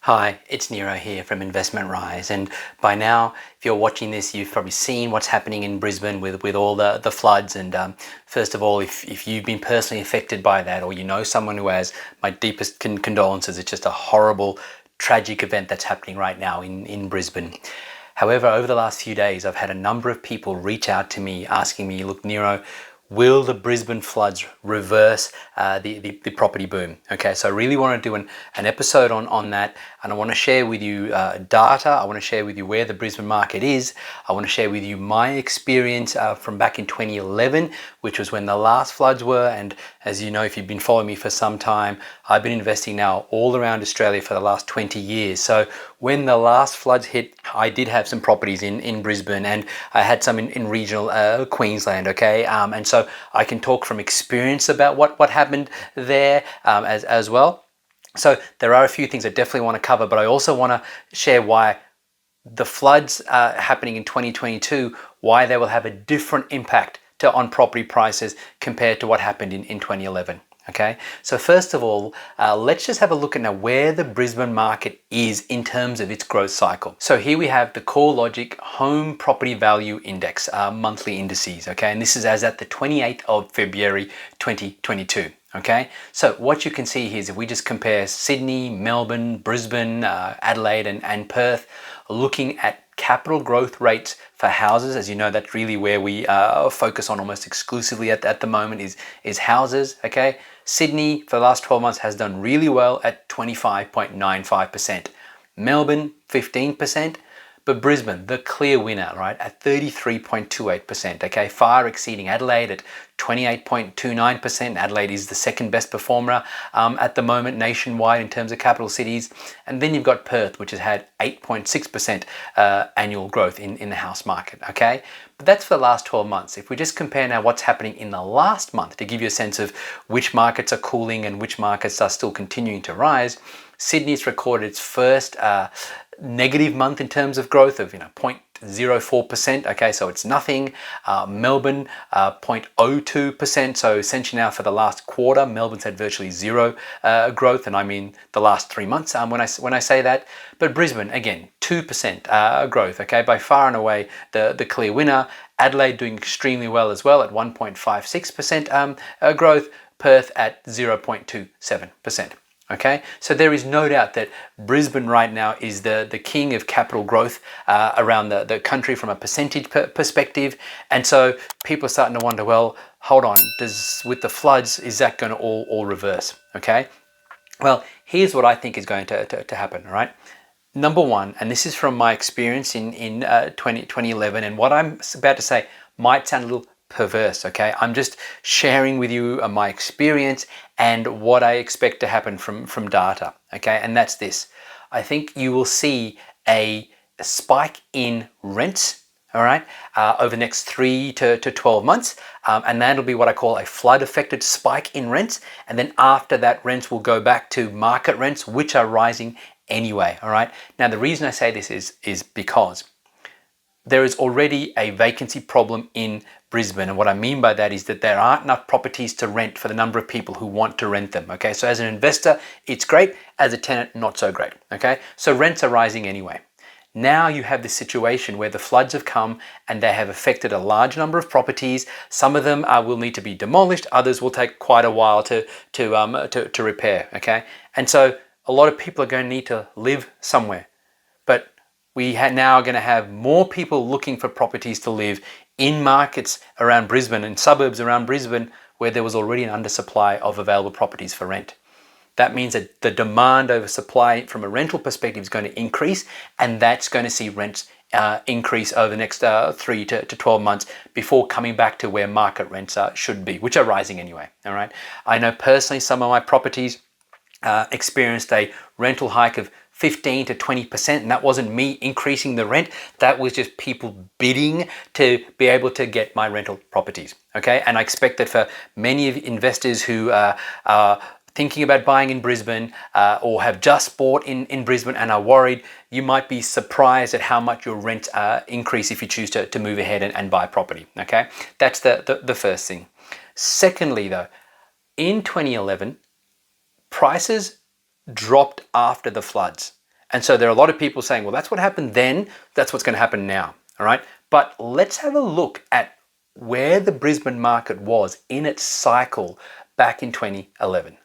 Hi, it's Nero here from Investment Rise, and by now, if you're watching this, you've probably seen what's happening in Brisbane with all the floods. And first of all, if you've been personally affected by that, or you know someone who has, my deepest condolences. It's just a horrible, tragic event that's happening right now in Brisbane. However, over the last few days, I've had a number of people reach out to me asking me, look, Nero, will the Brisbane floods reverse the property boom? Okay, so I really want to do an episode on that, and I want to share with you data. I want to share with you where the Brisbane market is. I want to share with you my experience from back in 2011, which was when the last floods were. And as you know, if you've been following me for some time, I've been investing now all around Australia for the last 20 years. So when the last floods hit, I did have some properties in Brisbane, and I had some in regional Queensland, okay? And so I can talk from experience about what happened there as well. So there are a few things I definitely want to cover, but I also want to share why the floods happening in 2022, why they will have a different impact on property prices compared to what happened in 2011. Okay, so first of all, let's just have a look at now where the Brisbane market is in terms of its growth cycle. So here we have the CoreLogic Home Property Value Index, monthly indices. Okay, and this is as at the 28th of February 2022. Okay, so what you can see here is if we just compare Sydney, Melbourne, Brisbane, Adelaide, and Perth, looking at capital growth rates for houses. As you know, that's really where we focus on almost exclusively at the moment is houses. Okay, Sydney for the last 12 months has done really well at 25.95%. Melbourne 15%. But Brisbane, the clear winner, right, at 33.28%, okay, far exceeding Adelaide at 28.29%. Adelaide is the second best performer at the moment nationwide in terms of capital cities. And then you've got Perth, which has had 8.6% annual growth in the house market, okay? But that's for the last 12 months. If we just compare now what's happening in the last month to give you a sense of which markets are cooling and which markets are still continuing to rise, Sydney's recorded its first negative month in terms of growth of 0.04%. Okay, so it's nothing. Melbourne 0.02%. So essentially now for the last quarter, Melbourne's had virtually zero growth, and I mean the last 3 months when I say that. But Brisbane again 2% growth. Okay, by far and away the clear winner. Adelaide doing extremely well as well at 1.56% growth. Perth at 0.27%. Okay, so there is no doubt that Brisbane right now is the king of capital growth around the country from a percentage perspective. And so people are starting to wonder, well, hold on, with the floods, is that going to all reverse? Okay, well, here's what I think is going to happen, all right? Number one, and this is from my experience in 2011, and what I'm about to say might sound a little perverse, okay? I'm just sharing with you my experience and what I expect to happen from data, okay? And that's this. I think you will see a spike in rents, all right, over the next 3 to 12 months. And that'll be what I call a flood-affected spike in rents. And then after that, rents will go back to market rents, which are rising anyway, all right? Now, the reason I say this is because there is already a vacancy problem in Brisbane. And what I mean by that is that there aren't enough properties to rent for the number of people who want to rent them. Okay, so as an investor, it's great. As a tenant, not so great. Okay, so rents are rising anyway. Now you have this situation where the floods have come and they have affected a large number of properties. Some of them will need to be demolished. Others will take quite a while to repair. Okay, and so a lot of people are going to need to live somewhere. But we now are going to have more people looking for properties to live in markets around Brisbane and suburbs around Brisbane where there was already an undersupply of available properties for rent. That means that the demand over supply from a rental perspective is going to increase, and that's going to see rents increase over the next 3 to 12 months before coming back to where market rents should be, which are rising anyway. All right. I know personally some of my properties experienced a rental hike of 15 to 20%, and that wasn't me increasing the rent. That was just people bidding to be able to get my rental properties. Okay, and I expect that for many of investors who are thinking about buying in Brisbane or have just bought in Brisbane and are worried, you might be surprised at how much your rent increase if you choose to move ahead and buy property. Okay, that's the first thing. Secondly, though, in 2011, prices dropped after the floods. And so there are a lot of people saying, well, that's what happened then, that's what's going to happen now. All right. But let's have a look at where the Brisbane market was in its cycle back in 2011.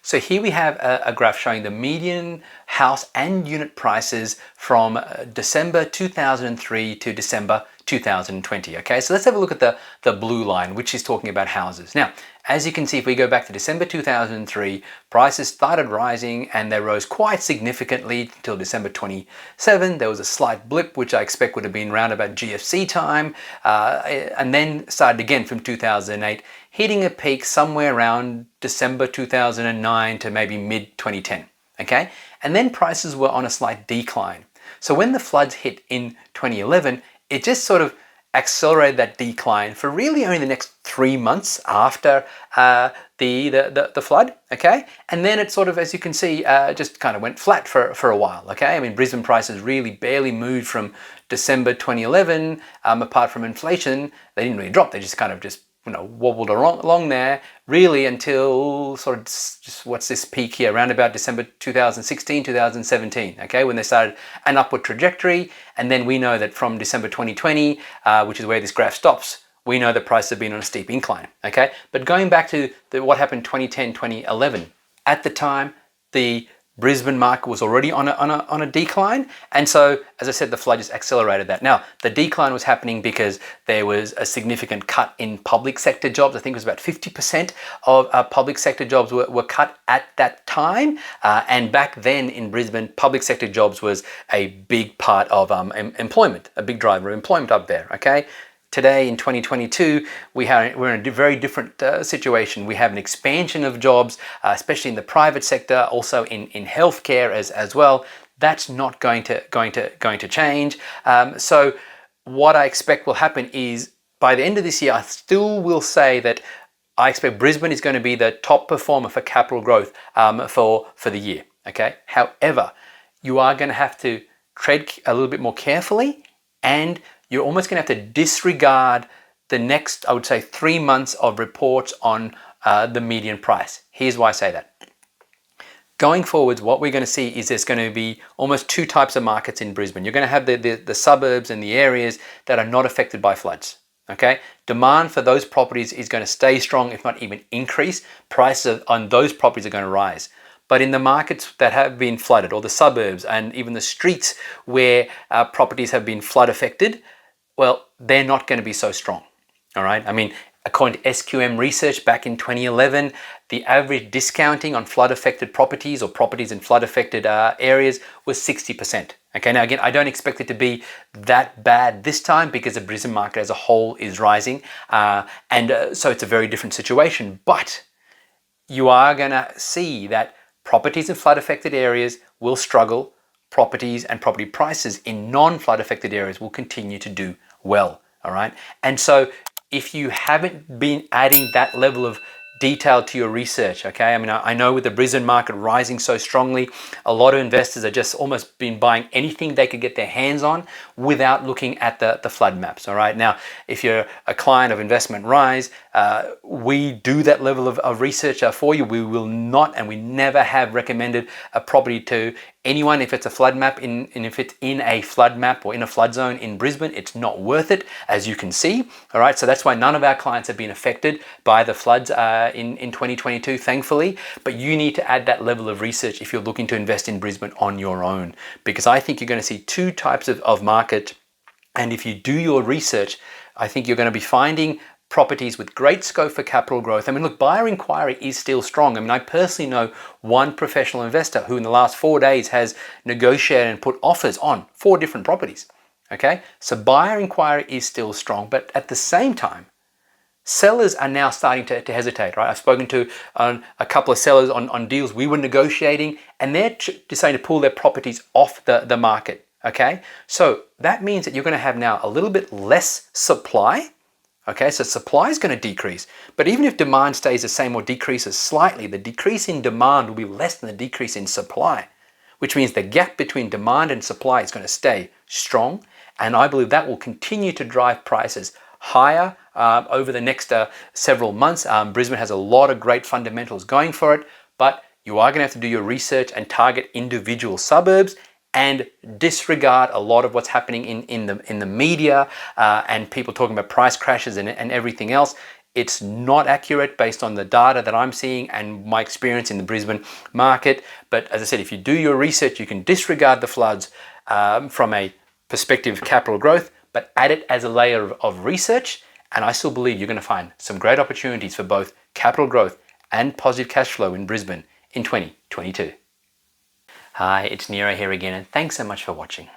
So here we have a graph showing the median house and unit prices from December 2003 to December 2020. Okay, so let's have a look at the blue line, which is talking about houses. Now, as you can see, if we go back to December 2003, prices started rising and they rose quite significantly until December 27. There was a slight blip, which I expect would have been around about GFC time, and then started again from 2008, hitting a peak somewhere around December 2009 to maybe mid 2010. Okay, and then prices were on a slight decline. So when the floods hit in 2011, it just sort of accelerated that decline for really only the next 3 months after the flood, okay? And then it sort of, as you can see, just kind of went flat for a while, okay? I mean, Brisbane prices really barely moved from December 2011, apart from inflation. They didn't really drop, they just kind of just wobbled along there really until sort of just what's this peak here around about December 2016 2017, okay, when they started an upward trajectory. And then we know that from December 2020, which is where this graph stops, we know the prices have been on a steep incline, okay? But going back to what happened 2010 2011, at the time the Brisbane market was already on a decline, and so, as I said, the flood just accelerated that. Now, the decline was happening because there was a significant cut in public sector jobs. I think it was about 50% of public sector jobs were cut at that time, and back then in Brisbane, public sector jobs was a big part of employment, a big driver of employment up there, okay? Today in 2022, we're in a very different situation. We have an expansion of jobs, especially in the private sector, also in healthcare as well. That's not going to change. So what I expect will happen is by the end of this year, I still will say that I expect Brisbane is going to be the top performer for capital growth for the year. Okay. However, you are going to have to tread a little bit more carefully, and you're almost going to have to disregard the next, I would say, 3 months of reports on the median price. Here's why I say that. Going forwards, what we're going to see is there's going to be almost two types of markets in Brisbane. You're going to have the suburbs and the areas that are not affected by floods. Okay, demand for those properties is going to stay strong, if not even increase. Prices on those properties are going to rise. But in the markets that have been flooded, or the suburbs and even the streets where properties have been flood affected, well, they're not going to be so strong. All right. I mean, according to SQM research back in 2011, the average discounting on flood affected properties or properties in flood affected areas was 60%. Okay. Now, again, I don't expect it to be that bad this time because the Brisbane market as a whole is rising. So it's a very different situation. But you are going to see that properties in flood affected areas will struggle. Properties and property prices in non-flood affected areas will continue to do well. All right. And so if you haven't been adding that level of detail to your research, okay, I mean, I know with the Brisbane market rising so strongly, a lot of investors are just almost been buying anything they could get their hands on without looking at the flood maps. All right. Now, if you're a client of Investment Rise, we do that level of research for you. We will not, and we never have recommended a property to anyone if it's a flood map and if it's in a flood map or in a flood zone in Brisbane. It's not worth it, as you can see. All right, so that's why none of our clients have been affected by the floods in 2022, thankfully. But you need to add that level of research if you're looking to invest in Brisbane on your own, because I think you're going to see two types of market. And if you do your research, I think you're going to be finding properties with great scope for capital growth. I mean, look, buyer inquiry is still strong. I mean, I personally know one professional investor who in the last 4 days has negotiated and put offers on 4 different properties. Okay, so buyer inquiry is still strong, but at the same time, sellers are now starting to hesitate, right? I've spoken to a couple of sellers on deals we were negotiating, and they're deciding to pull their properties off the market. Okay, so that means that you're going to have now a little bit less supply. Okay, so supply is going to decrease, but even if demand stays the same or decreases slightly, the decrease in demand will be less than the decrease in supply, which means the gap between demand and supply is going to stay strong. And I believe that will continue to drive prices higher over the next several months. Brisbane has a lot of great fundamentals going for it, but you are going to have to do your research and target individual suburbs and disregard a lot of what's happening in the media and people talking about price crashes and everything else. It's not accurate based on the data that I'm seeing and my experience in the Brisbane market. But as I said, if you do your research, you can disregard the floods from a perspective of capital growth, but add it as a layer of research. And I still believe you're going to find some great opportunities for both capital growth and positive cash flow in Brisbane in 2022. Hi, it's Nero here again, and thanks so much for watching.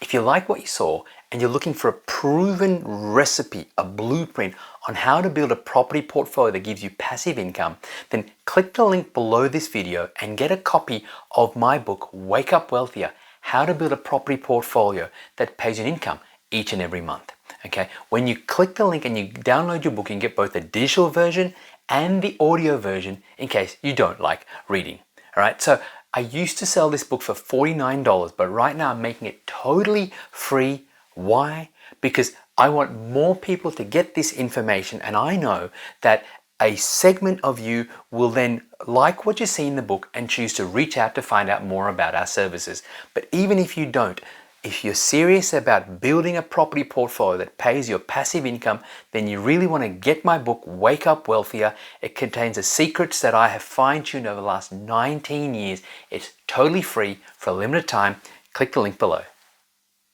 If you like what you saw and you're looking for a proven recipe, a blueprint on how to build a property portfolio that gives you passive income, then click the link below this video and get a copy of my book, Wake Up Wealthier, How to Build a Property Portfolio that pays you an income each and every month. Okay, when you click the link and you download your book, you can get both the digital version and the audio version in case you don't like reading. All right, so I used to sell this book for $49, but right now I'm making it totally free. Why? Because I want more people to get this information, and I know that a segment of you will then like what you see in the book and choose to reach out to find out more about our services. But even if you don't, if you're serious about building a property portfolio that pays your passive income, then you really want to get my book, Wake Up Wealthier. It contains the secrets that I have fine-tuned over the last 19 years. It's totally free for a limited time. Click the link below.